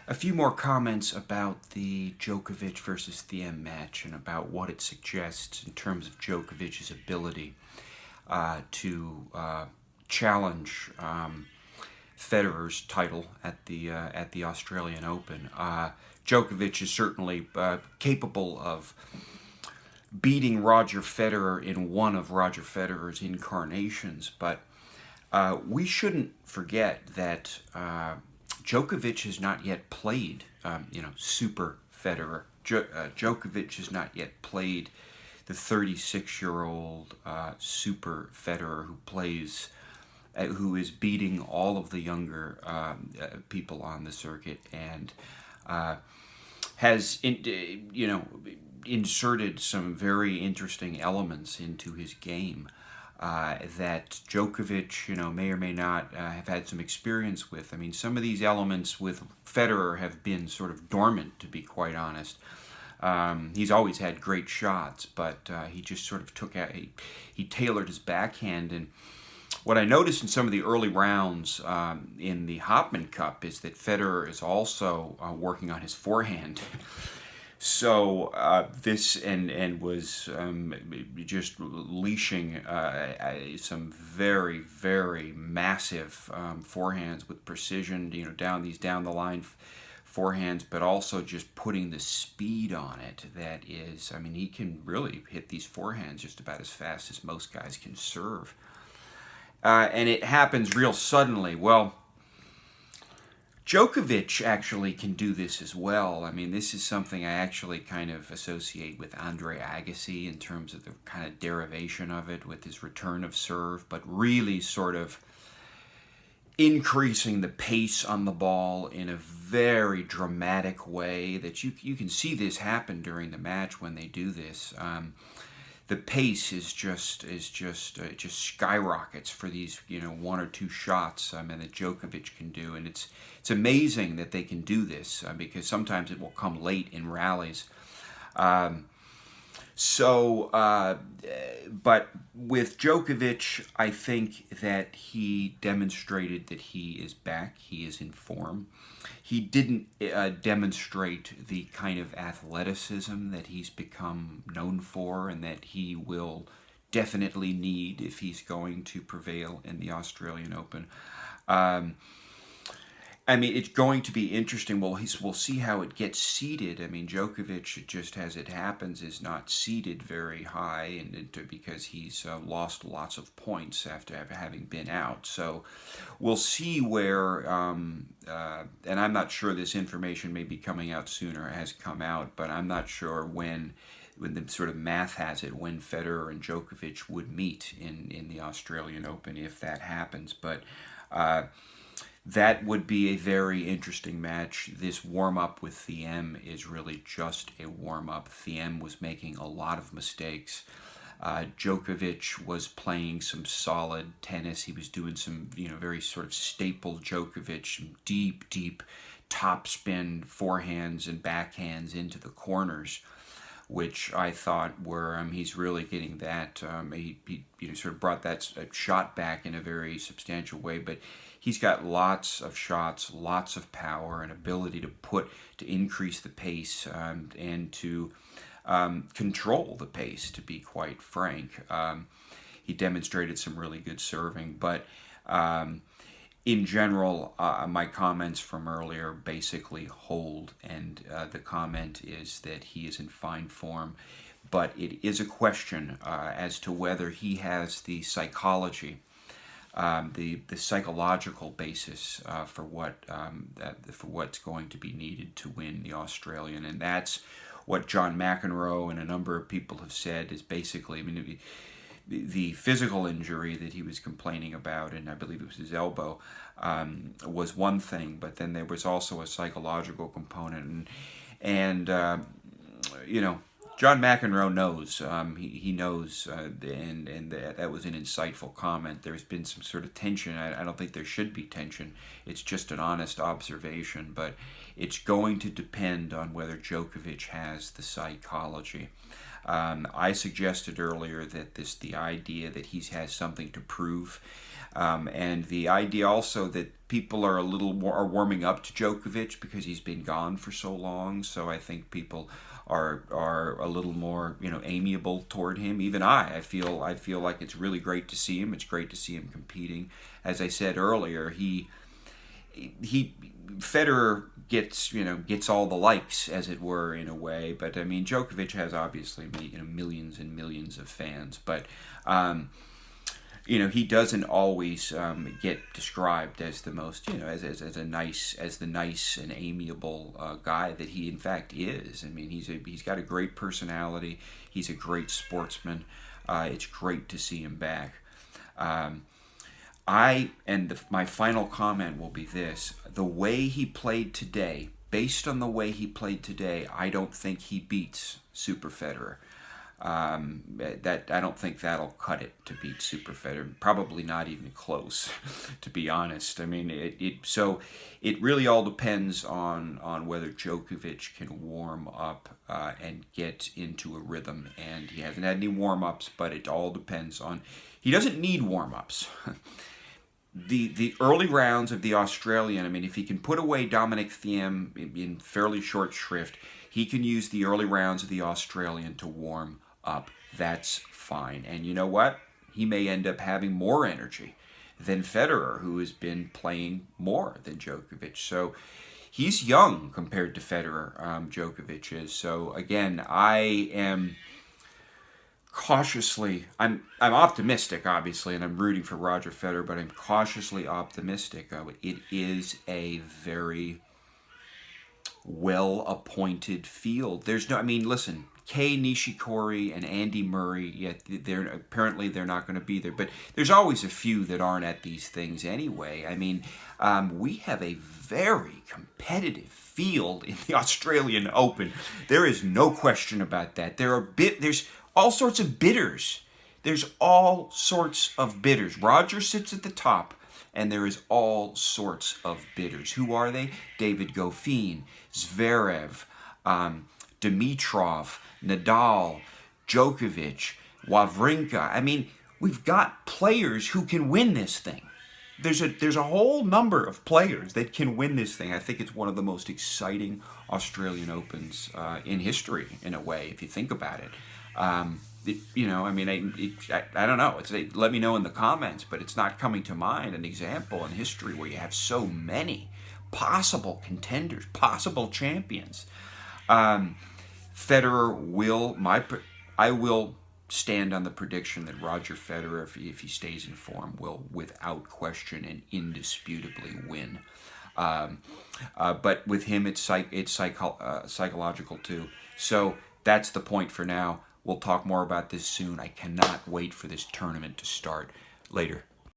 A few more comments about the Djokovic versus Thiem match and about what it suggests in terms of Djokovic's ability to challenge Federer's title at the Australian Open. Djokovic is certainly capable of beating Roger Federer in one of Roger Federer's incarnations, but we shouldn't forget that Djokovic has not yet played, Super Federer. Djokovic has not yet played the 36-year-old Super Federer who is beating all of the younger people on the circuit and has, inserted some very interesting elements into his game that Djokovic, may or may not have had some experience with. I mean, some of these elements with Federer have been sort of dormant, to be quite honest. He's always had great shots, but he just sort of he tailored his backhand. And what I noticed in some of the early rounds in the Hopman Cup is that Federer is also working on his forehand. So this and was just leashing some very, very massive forehands with precision, down the line forehands, but also just putting the speed on it. That is, he can really hit these forehands just about as fast as most guys can serve. And it happens real suddenly. Well, Djokovic actually can do this as well. I mean, this is something I actually kind of associate with Andre Agassi in terms of the kind of derivation of it with his return of serve, but really sort of increasing the pace on the ball in a very dramatic way that you can see this happen during the match when they do this. The pace is just skyrockets for these one or two shots that Djokovic can do, and it's amazing that they can do this because sometimes it will come late in rallies. But with Djokovic, I think that he demonstrated that he is back. He is in form. He didn't demonstrate the kind of athleticism that he's become known for and that he will definitely need if he's going to prevail in the Australian Open. It's going to be interesting. We'll see how it gets seeded. Djokovic, just as it happens, is not seeded very high, because he's lost lots of points after having been out. So we'll see where, and I'm not sure this information may be coming out soon or has come out, but I'm not sure when the sort of math has it, when Federer and Djokovic would meet in the Australian Open, if that happens. But that would be a very interesting match. This warm-up with Thiem is really just a warm-up. Thiem was making a lot of mistakes. Djokovic was playing some solid tennis. He was doing some, very sort of staple Djokovic, deep topspin forehands and backhands into the corners, which I thought were, he's really getting that. He sort of brought that shot back in a very substantial way, but he's got lots of shots, lots of power, and ability to increase the pace and to control the pace, to be quite frank. He demonstrated some really good serving, but in general, my comments from earlier basically hold, and the comment is that he is in fine form, but it is a question as to whether he has the psychology, the psychological basis for what's going to be needed to win the Australian, and that's what John McEnroe and a number of people have said is basically, the physical injury that he was complaining about, and I believe it was his elbow, was one thing, but then there was also a psychological component, and John McEnroe knows. He knows, and that was an insightful comment. There's been some sort of tension. I don't think there should be tension. It's just an honest observation, but it's going to depend on whether Djokovic has the psychology. I suggested earlier that the idea that he has something to prove And the idea also that people are a little more are warming up to Djokovic because he's been gone for so long. So I think people are a little more, amiable toward him. Even I feel like it's really great to see him. It's great to see him competing. As I said earlier, he Federer gets all the likes, as it were, in a way. But I mean, Djokovic has obviously millions and millions of fans. But he doesn't always get described as the most, as the nice and amiable guy that he in fact is. I mean, he's got a great personality. He's a great sportsman. It's great to see him back. My final comment will be this: the way he played today, based on the way he played today, I don't think he beats Super Federer. That I don't think that'll cut it to beat Super Federer. Probably not even close, to be honest. I mean, it really all depends on whether Djokovic can warm up and get into a rhythm. And he hasn't had any warm ups, but it all depends on. He doesn't need warm ups. The early rounds of the Australian, I mean, if he can put away Dominic Thiem in fairly short shrift, he can use the early rounds of the Australian to warm up. That's fine. And you know what? He may end up having more energy than Federer, who has been playing more than Djokovic. So he's young compared to Federer, Djokovic is. So again, I am cautiously, I'm optimistic, obviously, and I'm rooting for Roger Federer, but I'm cautiously optimistic. It is a very well-appointed field. Listen, Kei Nishikori and Andy Murray, they're not going to be there, but there's always a few that aren't at these things anyway. I mean, we have a very competitive field in the Australian Open. There is no question about that. There's all sorts of bidders. There's all sorts of bidders. Roger sits at the top, and there is all sorts of bidders. Who are they? David Goffin, Zverev, Dimitrov, Nadal, Djokovic, Wawrinka. I mean, we've got players who can win this thing. There's a whole number of players that can win this thing. I think it's one of the most exciting Australian Opens in history, in a way, if you think about it. I don't know. Let me know in the comments, but it's not coming to mind an example in history where you have so many possible contenders, possible champions. Federer I will stand on the prediction that Roger Federer, if he stays in form, will without question and indisputably win. But with him, it's psychological too. So that's the point for now. We'll talk more about this soon. I cannot wait for this tournament to start. Later.